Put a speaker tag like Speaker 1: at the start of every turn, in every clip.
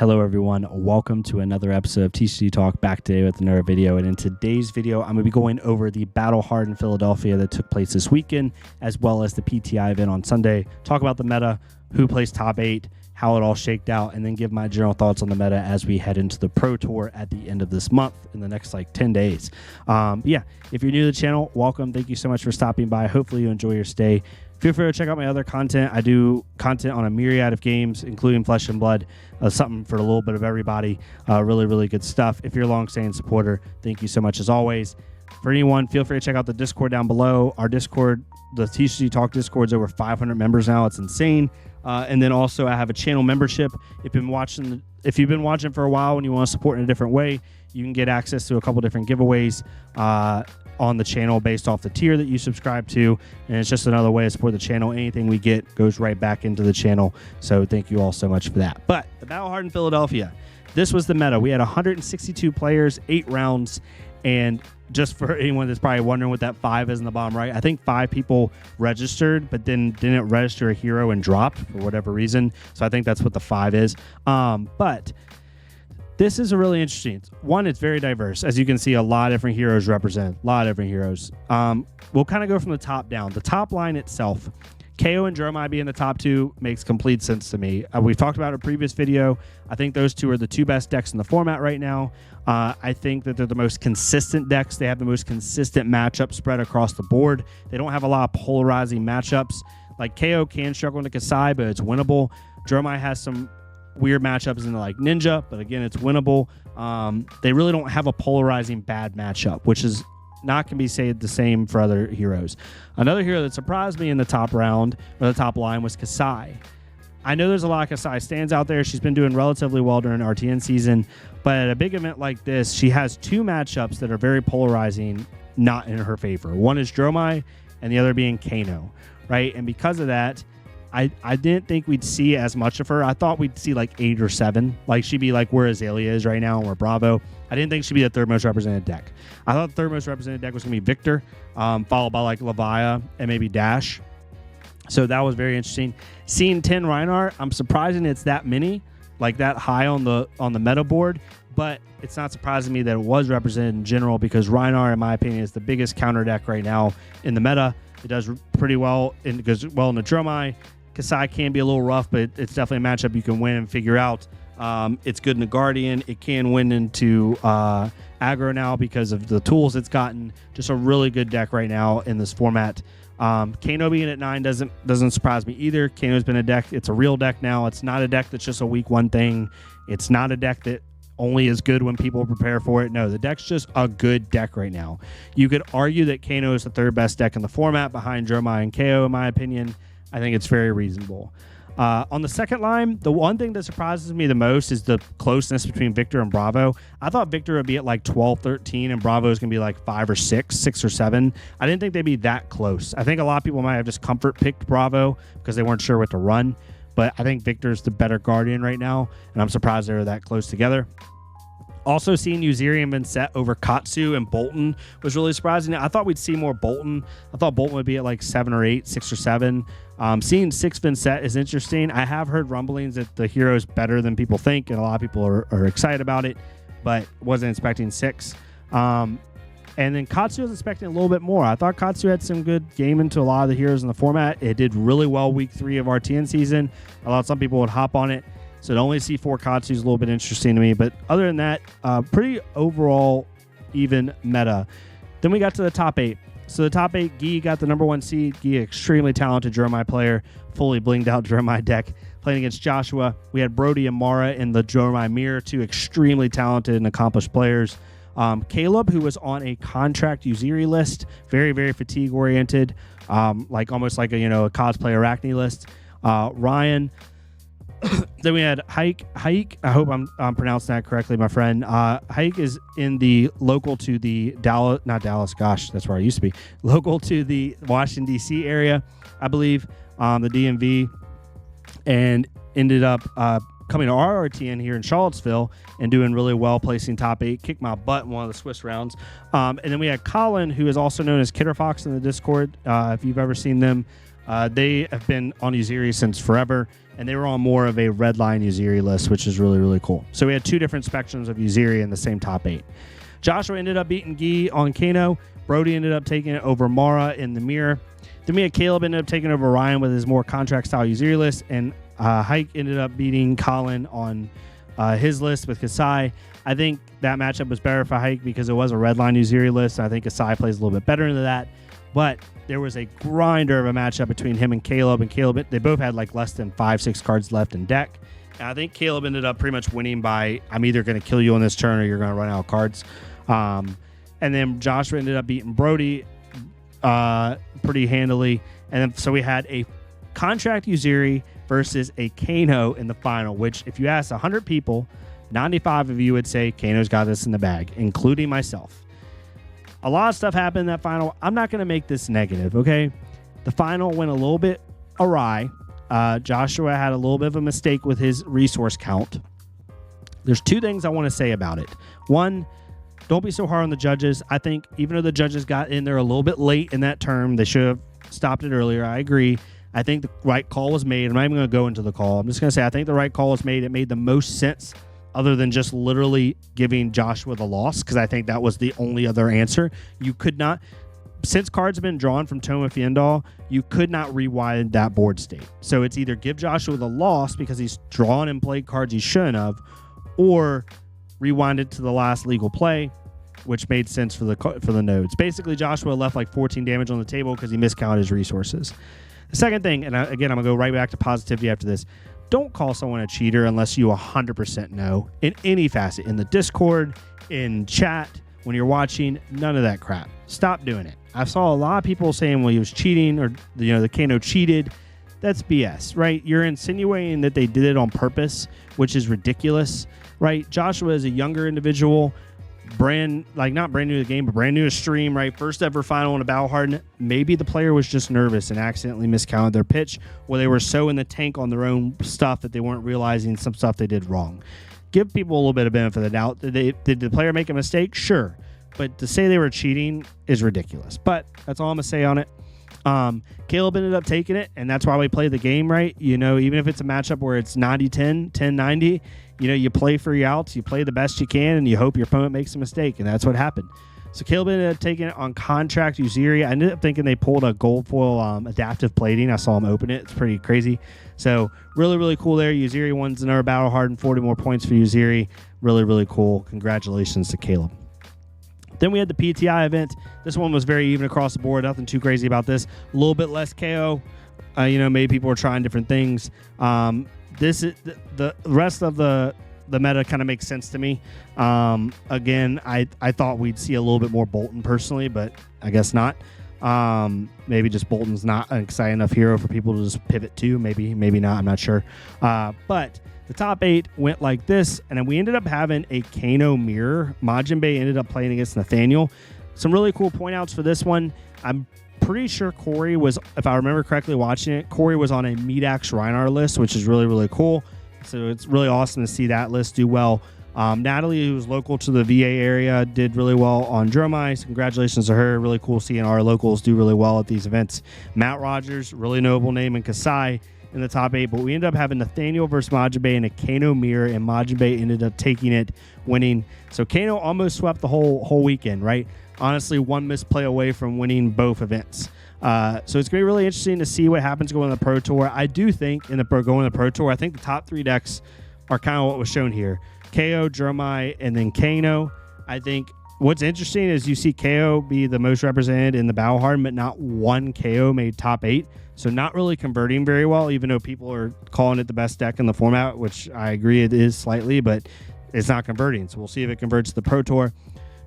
Speaker 1: Hello everyone, welcome to another episode of TCG Talk, back today with another video. And in today's video, I'm going to be going over the Battle Hardened Philadelphia that took place this weekend, as well as the PTI event on Sunday. Talk about the meta, who placed top 8, how it all shaked out, and then give my general thoughts on the meta as we head into the Pro Tour at the end of this month in the next 10 days. Yeah, if you're new to the channel, welcome. Thank you so much for stopping by. Hopefully you enjoy your stay. Feel free to check out my other content. I do content on a myriad of games, including Flesh and Blood, something for a little bit of everybody. Really, really good stuff. If you're a long-standing supporter, thank you so much as always. For anyone, feel free to check out the Discord down below. Our Discord, the TCG Talk Discord, is over 500 members now. It's insane. And then also I have a channel membership. If you've been watching for a while and you want to support in a different way, you can get access to a couple different giveaways on the channel based off the tier that you subscribe to, and it's just another way to support the channel. Anything we get goes right back into the channel, so thank you all so much for that. But the Battle Hardened Philadelphia, this was the meta. We had 162 players, 8 rounds, and just for anyone that's probably wondering what that 5 is in the bottom right, I think 5 people registered but then didn't register a hero and dropped for whatever reason, so I think that's what the 5 is. But this is a really interesting one. It's very diverse. As you can see, a lot of different heroes represented. A lot of different heroes. We'll kind of go from the top down. The top line itself, KO and Jeremiah being the top 2 makes complete sense to me. We've talked about in a previous video. I think those 2 are the 2 best decks in the format right now. I think that they're the most consistent decks. They have the most consistent matchup spread across the board. They don't have a lot of polarizing matchups. Like KO can struggle into Kasai, but it's winnable. Jeremiah has some weird matchups into Ninja, but again, it's winnable. They really don't have a polarizing bad matchup, which is not going to be said the same for other heroes. Another hero that surprised me in the top round, or the top line, was Kasai. I know there's a lot of Kasai stands out there. She's been doing relatively well during RTN season, but at a big event like this, she has 2 matchups that are very polarizing, not in her favor. One is Dromai, and the other being Kano, right? And because of that, I didn't think we'd see as much of her. I thought we'd see 8 or 7. She'd be where Azalea is right now, and where Bravo. I didn't think she'd be the 3rd most represented deck. I thought the 3rd most represented deck was going to be Victor, followed by Leviah and maybe Dash. So that was very interesting. Seeing 10 Reinhardt, I'm surprised it's that many, that high on the meta board, but it's not surprising me that it was represented in general, because Reinhardt, in my opinion, is the biggest counter deck right now in the meta. It does pretty well, it goes well in the Dromai. Kasai can be a little rough, but it's definitely a matchup you can win and figure out. It's good in the Guardian. It can win into aggro now because of the tools it's gotten. Just a really good deck right now in this format. Kano being at 9 doesn't surprise me either. Kano's been a deck. It's a real deck now. It's not a deck that's just a week 1 thing. It's not a deck that only is good when people prepare for it. No, the deck's just a good deck right now. You could argue that Kano is the 3rd best deck in the format behind Jeremiah and KO, in my opinion. I think it's very reasonable. On the second line, the one thing that surprises me the most is the closeness between Victor and Bravo. I thought Victor would be at 12, 13, and Bravo is going to be 5 or 6 or 7. I didn't think they'd be that close. I think a lot of people might have just comfort picked Bravo because they weren't sure what to run. But I think Victor's the better Guardian right now, and I'm surprised they're that close together. Also, seeing Uzirian been set over Katsu and Bolton was really surprising. I thought we'd see more Bolton. I thought Bolton would be at 7 or 8, 6 or 7. Seeing 6 been set is interesting. I have heard rumblings that the hero is better than people think, and a lot of people are excited about it, but wasn't expecting 6. And then Katsu was expecting a little bit more. I thought Katsu had some good game into a lot of the heroes in the format. It did really well week 3 of RTN season. I thought some people would hop on it. So to only see 4 Katsu is a little bit interesting to me. But other than that, pretty overall even meta. Then we got to the top 8. So the top 8, Guy got the #1 seed. Guy, extremely talented Jeremiah player, fully blinged out Jeremiah deck. Playing against Joshua, we had Brody and Mara in the Jeremiah mirror, 2 extremely talented and accomplished players. Caleb, who was on a contract Uziri list, very, very fatigue oriented, almost like a cosplay Arachne list. Ryan. Then we had Hike. I hope I'm pronouncing that correctly, my friend. Hike is in the local to the not Dallas, gosh, that's where I used to be. Local to the Washington, D.C. area, I believe, the DMV, and ended up coming to our RTN here in Charlottesville and doing really well, placing top 8, kicked my butt in one of the Swiss rounds. And then we had Colin, who is also known as Kitterfox in the Discord, if you've ever seen them. They have been on Uziri since forever, and they were on more of a red line Uziri list, which is really, really cool. So we had two different spectrums of Uziri in the same top 8. Joshua ended up beating Guy on Kano. Brody ended up taking it over Mara in the mirror. Then we had Caleb ended up taking over Ryan with his more contract-style Uziri list, and Hike ended up beating Colin on his list with Kasai. I think that matchup was better for Hike because it was a red line Uziri list. I think Kasai plays a little bit better into that. But there was a grinder of a matchup between him and Caleb. And Caleb, they both had like less than 5-6 cards left in deck. And I think Caleb ended up pretty much winning by, I'm either going to kill you on this turn or you're going to run out of cards. And then Joshua ended up beating Brody pretty handily. And then, so we had a contract Uziri versus a Kano in the final, which if you ask 100 people, 95 of you would say Kano's got this in the bag, including myself. A lot of stuff happened in that final. I'm not going to make this negative, okay? The final went a little bit awry. Joshua had a little bit of a mistake with his resource count. There's two things I want to say about it. One, don't be so hard on the judges. I think even though the judges got in there a little bit late in that term, they should have stopped it earlier. I agree. I think the right call was made. I'm not even going to go into the call. I'm just going to say I think the right call was made. It made the most sense other than just literally giving Joshua the loss, because I think that was the only other answer. You could not, since cards have been drawn from Tome of Fiendal, you could not rewind that board state. So it's either give Joshua the loss because he's drawn and played cards he shouldn't have, or rewind it to the last legal play, which made sense for the nodes. Basically, Joshua left like 14 damage on the table because he miscounted his resources. The second thing, and again, I'm going to go right back to positivity after this, don't call someone a cheater unless you 100% know in any facet, in the Discord, in chat, when you're watching, none of that crap. Stop doing it. I saw a lot of people saying, well, he was cheating, or, the Kano cheated. That's BS, right? You're insinuating that they did it on purpose, which is ridiculous, right? Joshua is a younger individual, not brand new to the game, but brand new to stream, right? First ever final in a Battle Hardened. Maybe the player was just nervous and accidentally miscounted their pitch, or they were so in the tank on their own stuff that they weren't realizing some stuff they did wrong. Give people a little bit of benefit of the doubt. Did the player make a mistake? Sure. But to say they were cheating is ridiculous. But that's all I'm going to say on it. Caleb ended up taking it, and that's why we play the game, right? Even if it's a matchup where it's 90-10, 10-90, you play for your outs, you play the best you can, and you hope your opponent makes a mistake, and that's what happened. So Caleb ended up taking it on contract Uziri. I ended up thinking they pulled a gold foil adaptive plating. I saw him open it. It's pretty crazy. So really, really cool there. Uziri wins another Battle Hardened, 40 more points for Uziri. Really, really cool. Congratulations to Caleb. Then we had the PTI event. This one was very even across the board. Nothing too crazy about this. A little bit less KO. Maybe people were trying different things. This is the rest of the meta kind of makes sense to me. Again, I thought we'd see a little bit more Bolton personally, but I guess not. Maybe just Bolton's not an exciting enough hero for people to just pivot to. Maybe not. I'm not sure. But the top 8 went like this, and then we ended up having a Kano mirror. Majin Bey ended up playing against Nathaniel. Some really cool point outs for this one. I'm pretty sure Corey was, if I remember correctly watching it, Corey was on a Medax Reinhardt list, which is really, really cool. So it's really awesome to see that list do well. Natalie, who was local to the VA area, did really well on Dromai. Congratulations to her. Really cool seeing our locals do really well at these events. Matt Rogers, really notable name, and Kasai in the top 8, but we ended up having Nathaniel versus Majin Bey in a Kano mirror, and Majin Bey ended up taking it, winning. So Kano almost swept the whole weekend, right? Honestly, one misplay away from winning both events. So it's going to be really interesting to see what happens going to the Pro Tour. I do think going to the Pro Tour, I think the top 3 decks are kind of what was shown here. KO, Dromai, and then Kano. I think what's interesting is you see KO be the most represented in the Battle Hardened, but not one KO made top 8. So not really converting very well, even though people are calling it the best deck in the format, which I agree it is slightly, but it's not converting. So we'll see if it converts to the Pro Tour.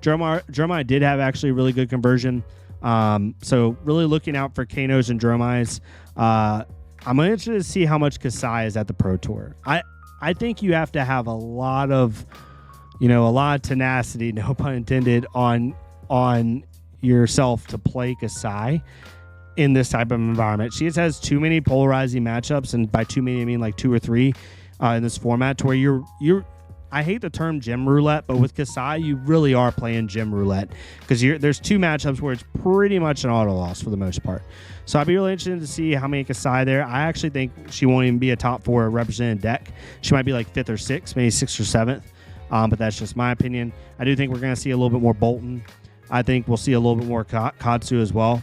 Speaker 1: Dromai did have actually really good conversion. So really looking out for Kanos and Dromais. I'm interested to see how much Kasai is at the Pro Tour. I think you have to have a lot of tenacity, no pun intended, on yourself to play Kasai in this type of environment. She just has too many polarizing matchups, and by too many I mean like 2 or 3 in this format, to where I hate the term gym roulette, but with Kasai, you really are playing gym roulette because there's 2 matchups where it's pretty much an auto loss for the most part. So I'd be really interested to see how many Kasai there. I actually think she won't even be a top 4 represented deck. She might be like 5th or 6th, maybe 6th or 7th. But that's just my opinion. I do think we're going to see a little bit more Bolton. I think we'll see a little bit more Katsu as well.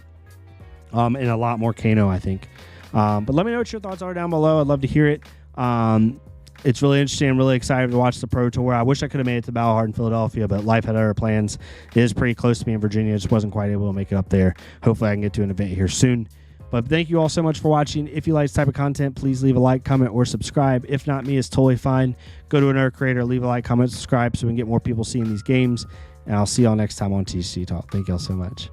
Speaker 1: And a lot more Kano, I think. But let me know what your thoughts are down below. I'd love to hear it. It's really interesting. I'm really excited to watch the Pro Tour. I wish I could have made it to Battle Hardened Philadelphia, but life had other plans. It is pretty close to me in Virginia. I just wasn't quite able to make it up there. Hopefully I can get to an event here soon. But thank you all so much for watching. If you like this type of content, please leave a like, comment, or subscribe. If not me, it's totally fine. Go to another creator, leave a like, comment, subscribe so we can get more people seeing these games. And I'll see y'all next time on TCG Talk. Thank y'all so much.